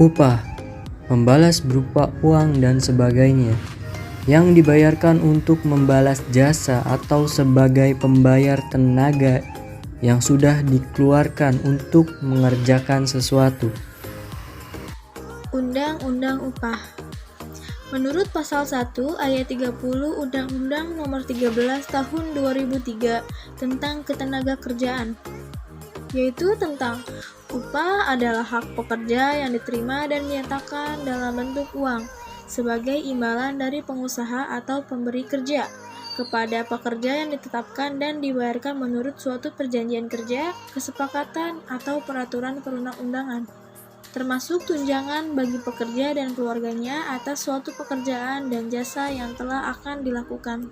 Upah membalas berupa uang dan sebagainya yang dibayarkan untuk membalas jasa atau sebagai pembayar tenaga yang sudah dikeluarkan untuk mengerjakan sesuatu. Undang-Undang Upah. Menurut Pasal 1 Ayat 30 Undang-Undang Nomor 13 Tahun 2003 tentang Ketenagakerjaan, yaitu tentang upah adalah hak pekerja yang diterima dan dinyatakan dalam bentuk uang sebagai imbalan dari pengusaha atau pemberi kerja kepada pekerja yang ditetapkan dan dibayarkan menurut suatu perjanjian kerja, kesepakatan, atau peraturan perundang-undangan, termasuk tunjangan bagi pekerja dan keluarganya atas suatu pekerjaan dan jasa yang telah akan dilakukan.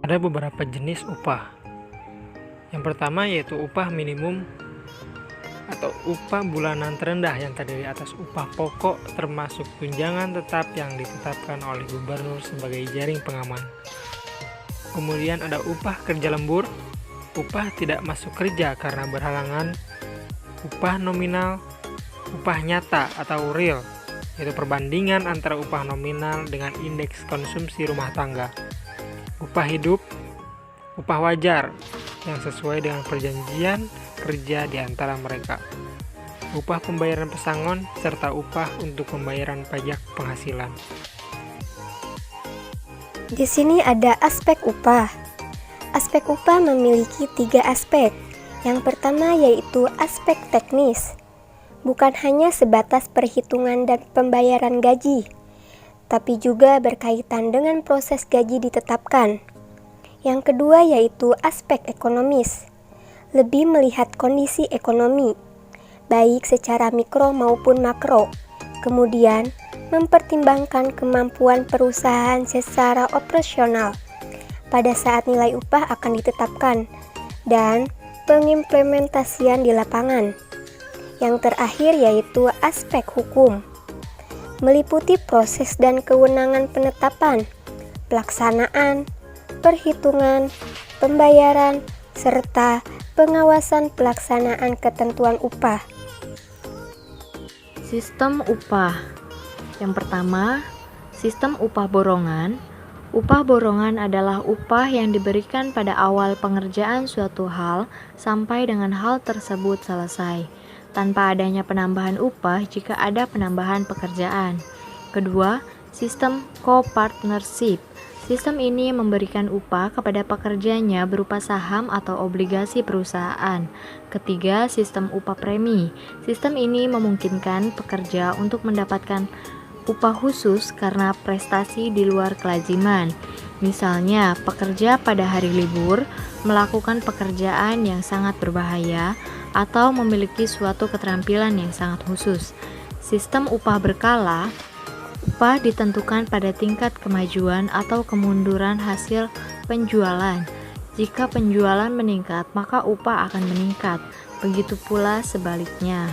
Ada beberapa jenis upah. Yang pertama yaitu upah minimum atau upah bulanan terendah yang terdiri atas upah pokok termasuk tunjangan tetap yang ditetapkan oleh gubernur sebagai jaring pengaman. Kemudian ada upah kerja lembur, upah tidak masuk kerja karena berhalangan, upah nominal, upah nyata atau real, yaitu perbandingan antara upah nominal dengan indeks konsumsi rumah tangga, upah hidup, upah wajar yang sesuai dengan perjanjian kerja di antara mereka, upah pembayaran pesangon, serta upah untuk pembayaran pajak penghasilan. Di sini ada aspek upah. Aspek upah memiliki 3 aspek. Yang pertama yaitu aspek teknis. Bukan hanya sebatas perhitungan dan pembayaran gaji, tapi juga berkaitan dengan proses gaji ditetapkan. Yang kedua yaitu aspek ekonomis, lebih melihat kondisi ekonomi, baik secara mikro maupun makro. Kemudian, mempertimbangkan kemampuan perusahaan secara operasional pada saat nilai upah akan ditetapkan, dan pengimplementasian di lapangan. Yang terakhir yaitu aspek hukum, meliputi proses dan kewenangan penetapan, pelaksanaan, perhitungan, pembayaran, serta pengawasan pelaksanaan ketentuan upah. Sistem upah. Yang pertama, sistem upah borongan. Upah borongan adalah upah yang diberikan pada awal pengerjaan suatu hal sampai dengan hal tersebut selesai, tanpa adanya penambahan upah jika ada penambahan pekerjaan. Kedua, sistem co-partnership. Sistem ini memberikan upah kepada pekerjanya berupa saham atau obligasi perusahaan. Ketiga, sistem upah premi. Sistem ini memungkinkan pekerja untuk mendapatkan upah khusus karena prestasi di luar kelaziman. Misalnya, pekerja pada hari libur melakukan pekerjaan yang sangat berbahaya atau memiliki suatu keterampilan yang sangat khusus. Sistem upah berkala. Upah ditentukan pada tingkat kemajuan atau kemunduran hasil penjualan. Jika penjualan meningkat, maka upah akan meningkat. Begitu pula sebaliknya.